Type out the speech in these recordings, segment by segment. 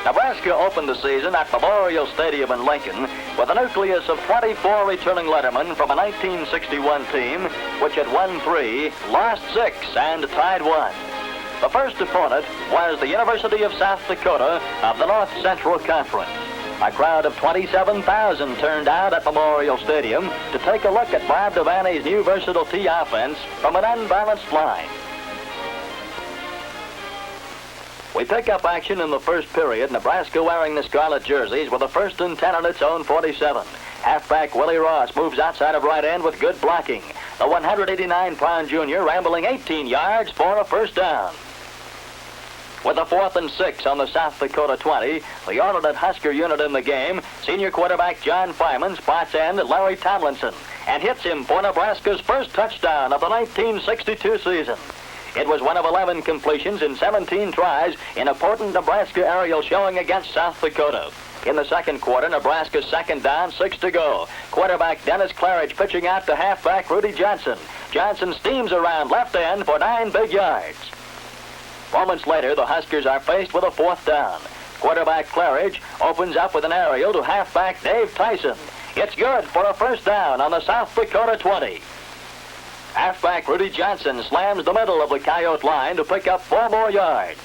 Nebraska opened the season at Memorial Stadium in Lincoln with a nucleus of 24 returning lettermen from a 1961 team which had won 3, lost 6, and tied 1. The first opponent was the University of South Dakota of the North Central Conference. A crowd of 27,000 turned out at Memorial Stadium to take a look at Bob Devaney's new versatile T offense from an unbalanced line. We pick up action in the first period, Nebraska wearing the scarlet jerseys with a 1st and 10 on its own 47. Halfback Willie Ross moves outside of right end with good blocking. The 189-pound junior rambling 18 yards for a first down. With a 4th and 6 on the South Dakota 20, the alternate Husker unit in the game, senior quarterback John Faiman spots end Larry Tomlinson and hits him for Nebraska's first touchdown of the 1962 season. It was one of 11 completions in 17 tries in a potent Nebraska aerial showing against South Dakota. In the second quarter, Nebraska's second down, 6 to go. Quarterback Dennis Claridge pitching out to halfback Rudy Johnson. Johnson steams around left end for 9 big yards. Moments later, the Huskers are faced with a 4th down. Quarterback Claridge opens up with an aerial to halfback Dave Tyson. It's good for a first down on the South Dakota 20. Halfback Rudy Johnson slams the middle of the Coyote line to pick up 4 more yards.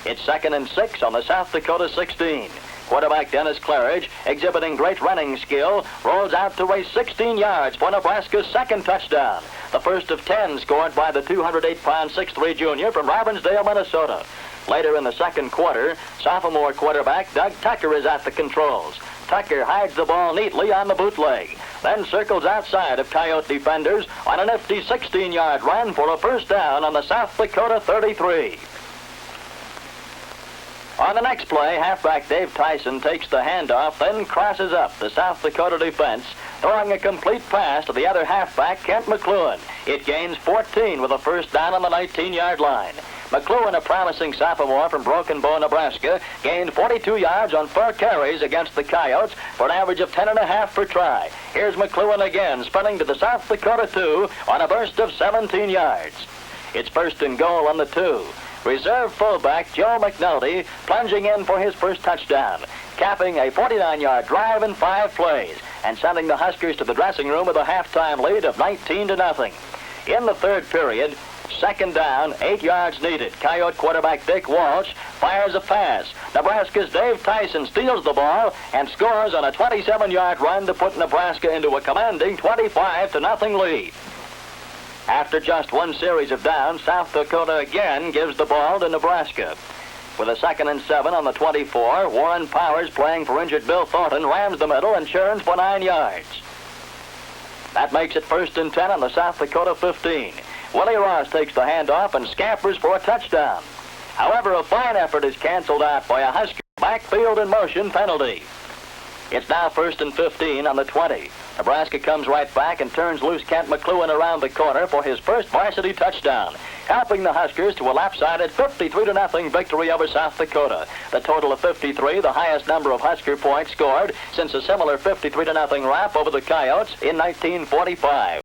It's 2nd and 6 on the South Dakota 16. Quarterback Dennis Claridge, exhibiting great running skill, rolls out to race 16 yards for Nebraska's second touchdown. The first of 10 scored by the 208-pound 6'3 junior from Robbinsdale, Minnesota. Later in the second quarter, sophomore quarterback Doug Tucker is at the controls. Tucker hides the ball neatly on the bootleg, then circles outside of Coyote defenders on a nifty 16-yard run for a first down on the South Dakota 33. On the next play, halfback Dave Tyson takes the handoff, then crosses up the South Dakota defense, throwing a complete pass to the other halfback, Kent McLuhan. It gains 14 with a first down on the 19-yard line. McLuhan, a promising sophomore from Broken Bow, Nebraska, gained 42 yards on 4 carries against the Coyotes for an average of 10.5 per try. Here's McLuhan again, sprinting to the South Dakota 2 on a burst of 17 yards. It's 1st and goal on the 2. Reserve fullback Joe McNulty plunging in for his first touchdown, capping a 49-yard drive in 5 plays and sending the Huskers to the dressing room with a halftime lead of 19-0. In the third period, 2nd down, 8 yards needed. Coyote quarterback Dick Walsh fires a pass. Nebraska's Dave Tyson steals the ball and scores on a 27-yard run to put Nebraska into a commanding 25-0 lead. After just 1 series of downs, South Dakota again gives the ball to Nebraska. With a 2nd and 7 on the 24, Warren Powers, playing for injured Bill Thornton, rams the middle and churns for 9 yards. That makes it 1st and 10 on the South Dakota 15. Willie Ross takes the handoff and scampers for a touchdown. However, a fine effort is canceled out by a Husker backfield in motion penalty. It's now 1st and 15 on the 20. Nebraska comes right back and turns loose Kent McLuhan around the corner for his first varsity touchdown, helping the Huskers to a lopsided 53-0 victory over South Dakota. The total of 53, the highest number of Husker points scored since a similar 53-0 wrap over the Coyotes in 1945.